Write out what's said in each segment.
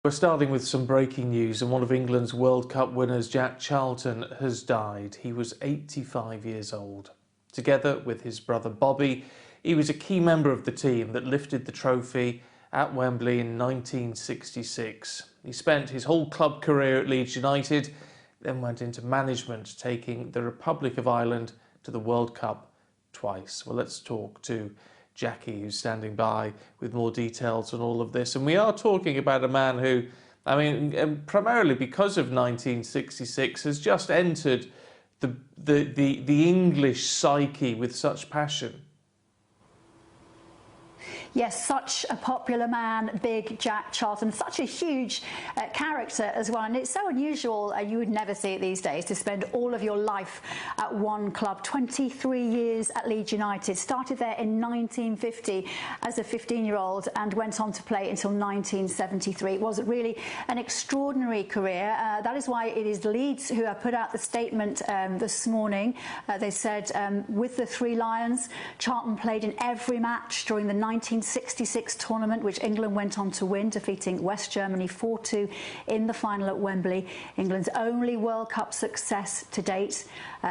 We're starting with some breaking news, and one of England's World Cup winners, Jack Charlton, has died. He was 85 years old. Together with his brother Bobby, he was a key member of the team that lifted the trophy at Wembley in 1966. He spent his whole club career at Leeds United, then went into management, taking the Republic of Ireland to the World Cup twice. Well, let's talk to Jackie, who's standing by with more details on all of this. And we are talking about a man who, primarily because of 1966, has just entered the English psyche with such passion. Yes, such a popular man, big Jack Charlton, such a huge character as well. And it's so unusual, you would never see it these days, to spend all of your life at one club. 23 years at Leeds United, started there in 1950 as a 15-year-old and went on to play until 1973. It was really an extraordinary career. That is why it is Leeds who have put out the statement this morning. They said, with the Three Lions, Charlton played in every match during the 1966 tournament, which England went on to win, defeating West Germany 4-2 in the final at Wembley, England's only World Cup success to date.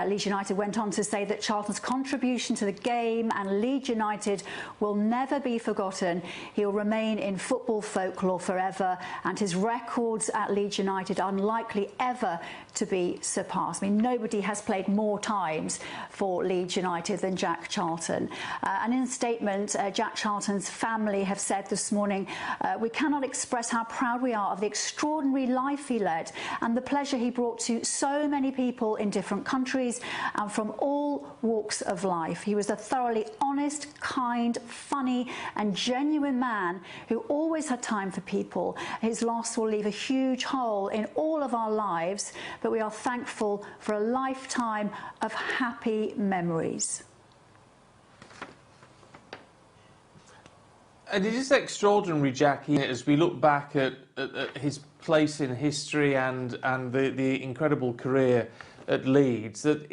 Leeds United went on to say that Charlton's contribution to the game and Leeds United will never be forgotten. He'll remain in football folklore forever, and his records at Leeds United are unlikely ever to be surpassed. Nobody has played more times for Leeds United than Jack Charlton. And in a statement, Jack Charlton's family have said this morning, we cannot express how proud we are of the extraordinary life he led and the pleasure he brought to so many people in different countries and from all walks of life. He was a thoroughly honest, kind, funny and genuine man who always had time for people. His loss will leave a huge hole in all of our lives, but we are thankful for a lifetime of happy memories. And it is extraordinary, Jackie, as we look back at his place in history and the incredible career at Leeds, that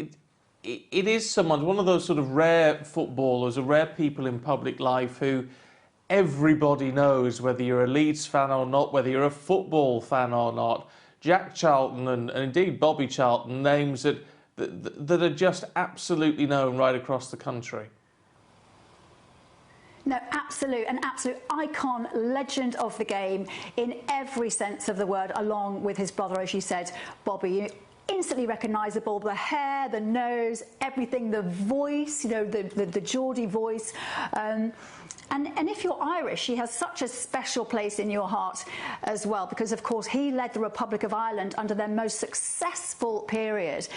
it is someone, one of those sort of rare footballers, or rare people in public life who everybody knows, whether you're a Leeds fan or not, whether you're a football fan or not. Jack Charlton and indeed Bobby Charlton, names that are just absolutely known right across the country. No, an absolute icon, legend of the game in every sense of the word, along with his brother, as you said, Bobby. Instantly recognisable, the hair, the nose, everything, the voice, the Geordie voice. And if you're Irish, he has such a special place in your heart as well, because of course he led the Republic of Ireland under their most successful period,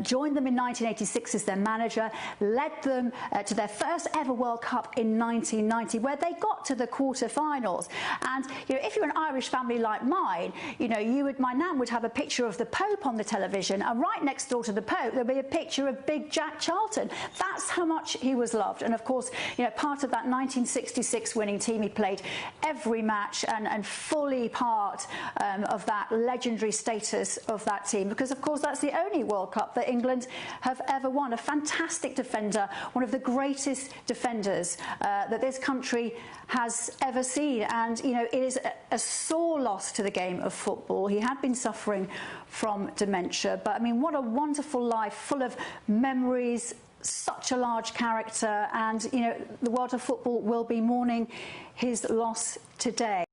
joined them in 1986 as their manager, led them to their first ever World Cup in 1990, where they got to the quarter-finals. And if you're an Irish family like mine, my nan would have a picture of the Pope on the television, and right next door to the Pope there'll be a picture of big Jack Charlton. That's how much he was loved. And of course, part of that 1966 winning team, he played every match and fully part of that legendary status of that team, because of course that's the only World Cup that England have ever won. A fantastic defender, one of the greatest defenders that this country has ever seen. And it is a sore loss to the game of football. He had been suffering from dementia, but what a wonderful life, full of memories, such a large character, and the world of football will be mourning his loss today.